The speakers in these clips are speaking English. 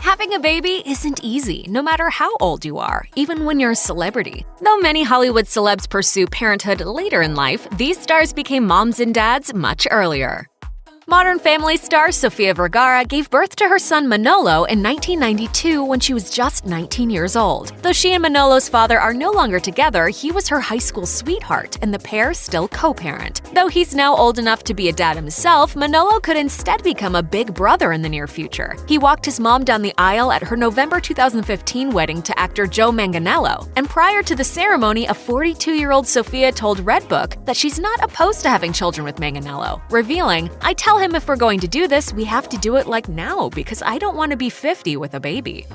Having a baby isn't easy, no matter how old you are, even when you're a celebrity. Though many Hollywood celebs pursue parenthood later in life, these stars became moms and dads much earlier. Modern Family star Sofia Vergara gave birth to her son Manolo in 1992 when she was just 19 years old. Though she and Manolo's father are no longer together, he was her high school sweetheart, and the pair still co-parent. Though he's now old enough to be a dad himself, Manolo could instead become a big brother in the near future. He walked his mom down the aisle at her November 2015 wedding to actor Joe Manganiello, and prior to the ceremony, a 42-year-old Sofia told Redbook that she's not opposed to having children with Manganiello, revealing, "I tell him if we're going to do this, we have to do it like now because I don't want to be 50 with a baby."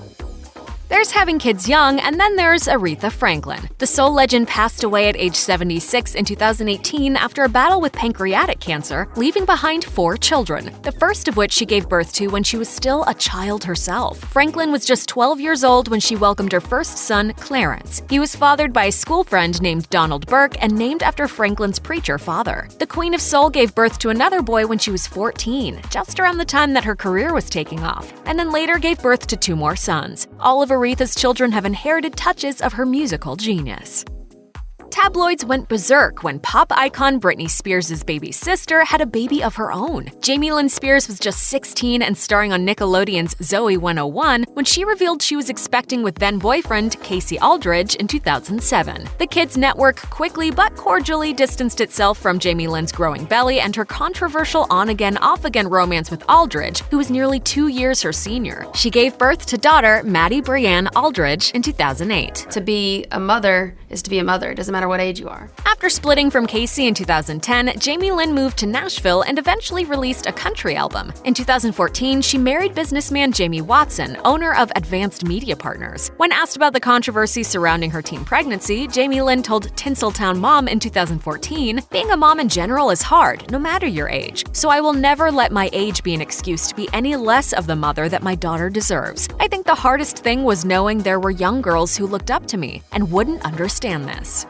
There's having kids young, and then there's Aretha Franklin. The soul legend passed away at age 76 in 2018 after a battle with pancreatic cancer, leaving behind 4 children, the first of which she gave birth to when she was still a child herself. Franklin was just 12 years old when she welcomed her first son, Clarence. He was fathered by a school friend named Donald Burke and named after Franklin's preacher father. The Queen of Soul gave birth to another boy when she was 14, just around the time that her career was taking off, and then later gave birth to 2 more sons. All of Aretha's children have inherited touches of her musical genius. Tabloids went berserk when pop icon Britney Spears' baby sister had a baby of her own. Jamie Lynn Spears was just 16 and starring on Nickelodeon's Zoey 101 when she revealed she was expecting with then-boyfriend Casey Aldridge in 2007. The kids' network quickly but cordially distanced itself from Jamie Lynn's growing belly and her controversial on-again, off-again romance with Aldridge, who was nearly 2 years her senior. She gave birth to daughter Maddie Brianne Aldridge in 2008. To be a mother is to be a mother. It doesn't matter what age you are. After splitting from Casey in 2010, Jamie Lynn moved to Nashville and eventually released a country album. In 2014, she married businessman Jamie Watson, owner of Advanced Media Partners. When asked about the controversy surrounding her teen pregnancy, Jamie Lynn told Tinseltown Mom in 2014, "Being a mom in general is hard, no matter your age. So I will never let my age be an excuse to be any less of the mother that my daughter deserves. I think the hardest thing was knowing there were young girls who looked up to me and wouldn't understand this."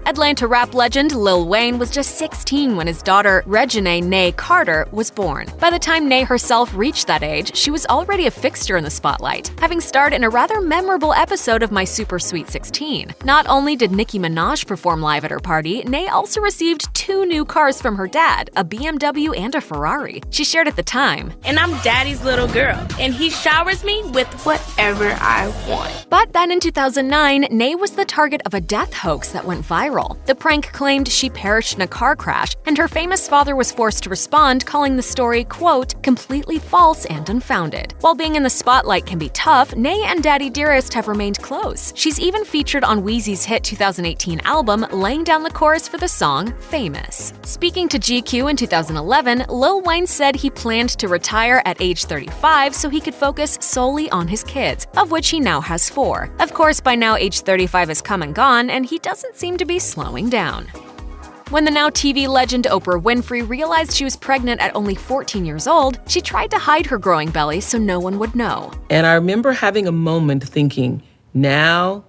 Atlanta rap legend Lil Wayne was just 16 when his daughter Reginae Nay Carter was born. By the time Nay herself reached that age, she was already a fixture in the spotlight, having starred in a rather memorable episode of My Super Sweet 16. Not only did Nicki Minaj perform live at her party, Nay also received 2 new cars from her dad, a BMW and a Ferrari. She shared at the time, "And I'm daddy's little girl, and he showers me with whatever I want." But then in 2009, Nay was the target of a death hoax that went viral. The prank claimed she perished in a car crash, and her famous father was forced to respond, calling the story, quote, "completely false and unfounded." While being in the spotlight can be tough, Nay and Daddy Dearest have remained close. She's even featured on Wheezy's hit 2018 album, laying down the chorus for the song Famous. Speaking to GQ in 2011, Lil Wayne said he planned to retire at age 35 so he could focus solely on his kids, of which he now has 4. Of course, by now age 35 has come and gone, and he doesn't seem to be slowing down. When the now TV legend Oprah Winfrey realized she was pregnant at only 14 years old, she tried to hide her growing belly so no one would know. And I remember having a moment thinking, now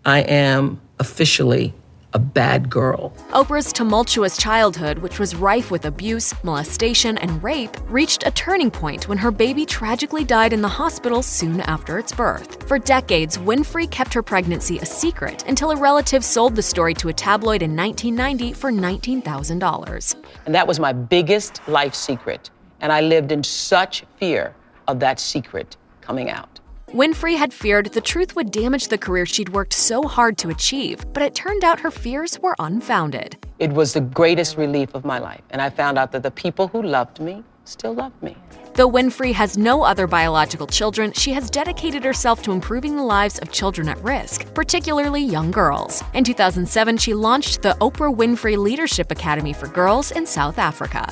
I am officially a bad girl. Oprah's tumultuous childhood, which was rife with abuse, molestation, and rape, reached a turning point when her baby tragically died in the hospital soon after its birth. For decades, Winfrey kept her pregnancy a secret until a relative sold the story to a tabloid in 1990 for $19,000. And that was my biggest life secret. And I lived in such fear of that secret coming out. Winfrey had feared the truth would damage the career she'd worked so hard to achieve, but it turned out her fears were unfounded. It was the greatest relief of my life, and I found out that the people who loved me still loved me. Though Winfrey has no other biological children, she has dedicated herself to improving the lives of children at risk, particularly young girls. In 2007, she launched the Oprah Winfrey Leadership Academy for Girls in South Africa.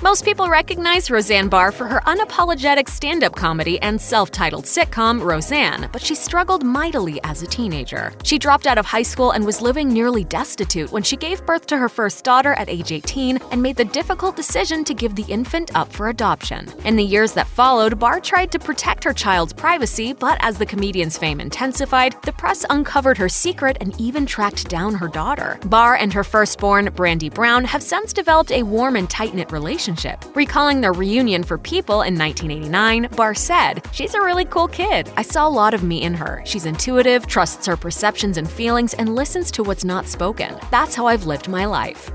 Most people recognize Roseanne Barr for her unapologetic stand-up comedy and self-titled sitcom Roseanne, but she struggled mightily as a teenager. She dropped out of high school and was living nearly destitute when she gave birth to her first daughter at age 18 and made the difficult decision to give the infant up for adoption. In the years that followed, Barr tried to protect her child's privacy, but as the comedian's fame intensified, the press uncovered her secret and even tracked down her daughter. Barr and her firstborn, Brandy Brown, have since developed a warm and tight-knit relationship. relationship. Recalling their reunion for People in 1989, Barr said, "She's a really cool kid. I saw a lot of me in her. She's intuitive, trusts her perceptions and feelings, and listens to what's not spoken. That's how I've lived my life."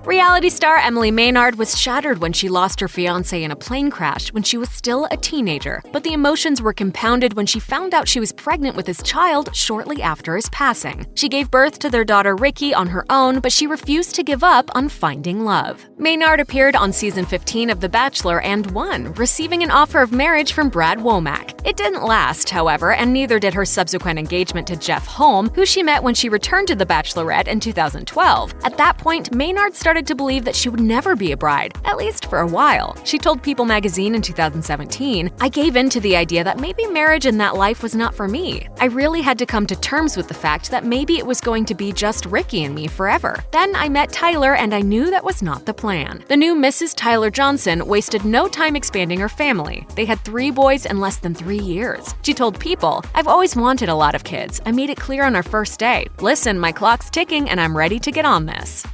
Reality star Emily Maynard was shattered when she lost her fiancé in a plane crash when she was still a teenager, but the emotions were compounded when she found out she was pregnant with his child shortly after his passing. She gave birth to their daughter Ricky on her own, but she refused to give up on finding love. Maynard appeared on season 15 of The Bachelor and won, receiving an offer of marriage from Brad Womack. It didn't last, however, and neither did her subsequent engagement to Jeff Holm, who she met when she returned to The Bachelorette in 2012. At that point, Maynard started to believe that she would never be a bride, at least for a while. She told People magazine in 2017, "I gave in to the idea that maybe marriage and that life was not for me. I really had to come to terms with the fact that maybe it was going to be just Ricky and me forever. Then I met Tyler and I knew that was not the plan." The new Mrs. Tyler Johnson wasted no time expanding her family. They had 3 boys in less than 3 years. She told People, "I've always wanted a lot of kids. I made it clear on our first day. Listen, my clock's ticking and I'm ready to get on this."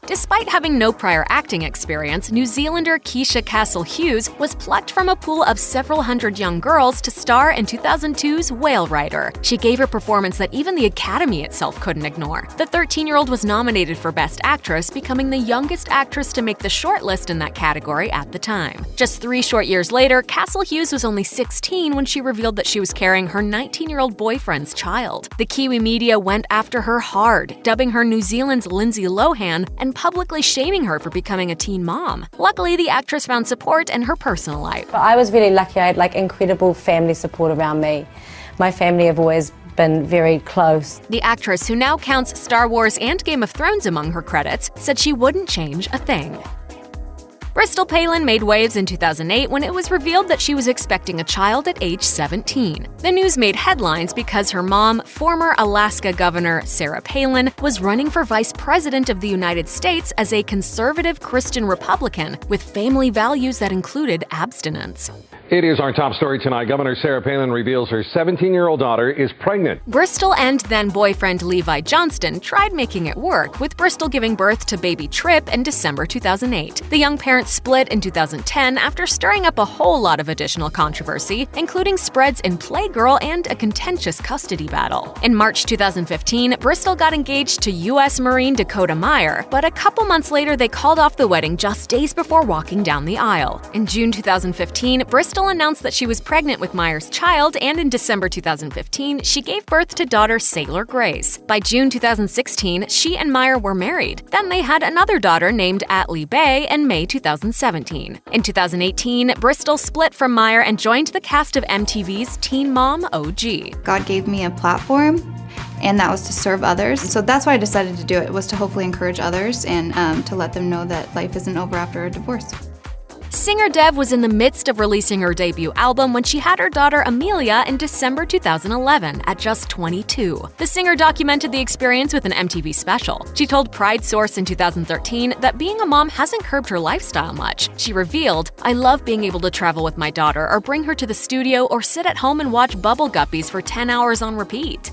Despite having no prior acting experience, New Zealander Keisha Castle-Hughes was plucked from a pool of several hundred young girls to star in 2002's Whale Rider. She gave a performance that even the Academy itself couldn't ignore. The 13-year-old was nominated for Best Actress, becoming the youngest actress to make the shortlist in that category at the time. Just 3 short years later, Castle-Hughes was only 16 when she revealed that she was carrying her 19-year-old boyfriend's child. The Kiwi media went after her hard, dubbing her New Zealand's Lindsay Lohan and publicly shaming her for becoming a teen mom. Luckily, the actress found support in her personal life. But I was really lucky. I had incredible family support around me. My family have always been very close. The actress, who now counts Star Wars and Game of Thrones among her credits, said she wouldn't change a thing. Bristol Palin made waves in 2008 when it was revealed that she was expecting a child at age 17. The news made headlines because her mom, former Alaska Governor Sarah Palin, was running for Vice President of the United States as a conservative Christian Republican with family values that included abstinence. It is our top story tonight. Governor Sarah Palin reveals her 17-year-old daughter is pregnant. Bristol and then-boyfriend Levi Johnston tried making it work, with Bristol giving birth to baby Tripp in December 2008. The young parents split in 2010 after stirring up a whole lot of additional controversy, including spreads in Playgirl and a contentious custody battle. In March 2015, Bristol got engaged to U.S. Marine Dakota Meyer, but a couple months later they called off the wedding just days before walking down the aisle. In June 2015, Bristol announced that she was pregnant with Meyer's child, and in December 2015, she gave birth to daughter Sailor Grace. By June 2016, she and Meyer were married. Then they had another daughter named Atlee Bay in May 2017. In 2018, Bristol split from Meyer and joined the cast of MTV's Teen Mom OG. God gave me a platform, and that was to serve others. So that's why I decided to do it, was to hopefully encourage others and to let them know that life isn't over after a divorce. Singer Dev was in the midst of releasing her debut album when she had her daughter Amelia in December 2011 at just 22. The singer documented the experience with an MTV special. She told Pride Source in 2013 that being a mom hasn't curbed her lifestyle much. She revealed, "I love being able to travel with my daughter or bring her to the studio or sit at home and watch Bubble Guppies for 10 hours on repeat."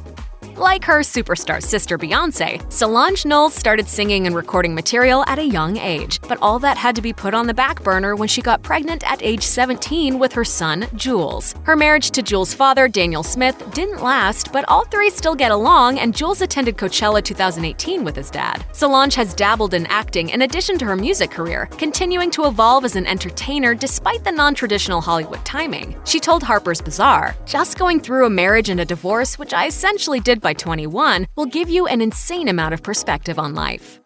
Like her superstar sister Beyoncé, Solange Knowles started singing and recording material at a young age, but all that had to be put on the back burner when she got pregnant at age 17 with her son, Jules. Her marriage to Jules' father, Daniel Smith, didn't last, but all three still get along, and Jules attended Coachella 2018 with his dad. Solange has dabbled in acting in addition to her music career, continuing to evolve as an entertainer despite the non-traditional Hollywood timing. She told Harper's Bazaar, "Just going through a marriage and a divorce, which I essentially did by 21, will give you an insane amount of perspective on life."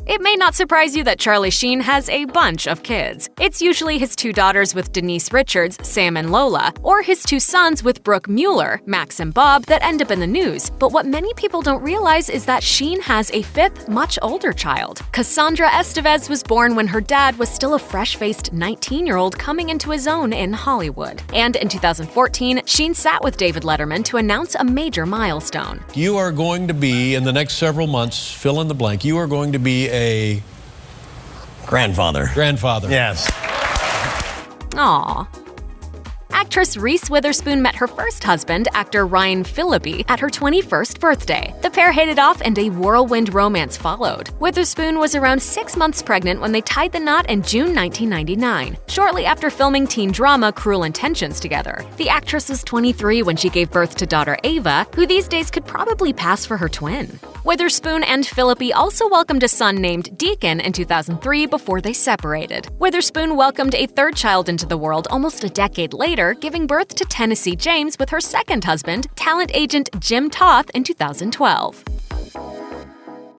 It may not surprise you that Charlie Sheen has a bunch of kids. It's usually his 2 daughters with Denise Richards, Sam and Lola, or his 2 sons with Brooke Mueller, Max and Bob, that end up in the news. But what many people don't realize is that Sheen has a 5th, much older child. Cassandra Estevez was born when her dad was still a fresh-faced 19-year-old coming into his own in Hollywood. And in 2014, Sheen sat with David Letterman to announce a major milestone. You are going to be, in the next several months, fill in the blank, you are going to be a grandfather. Grandfather. Yes. Aww. Actress Reese Witherspoon met her first husband, actor Ryan Phillippe, at her 21st birthday. The pair hit it off and a whirlwind romance followed. Witherspoon was around 6 months pregnant when they tied the knot in June 1999, shortly after filming teen drama Cruel Intentions together. The actress was 23 when she gave birth to daughter Ava, who these days could probably pass for her twin. Witherspoon and Phillippe also welcomed a son named Deacon in 2003 before they separated. Witherspoon welcomed a third child into the world almost a decade later, giving birth to Tennessee James with her second husband, talent agent Jim Toth, in 2012.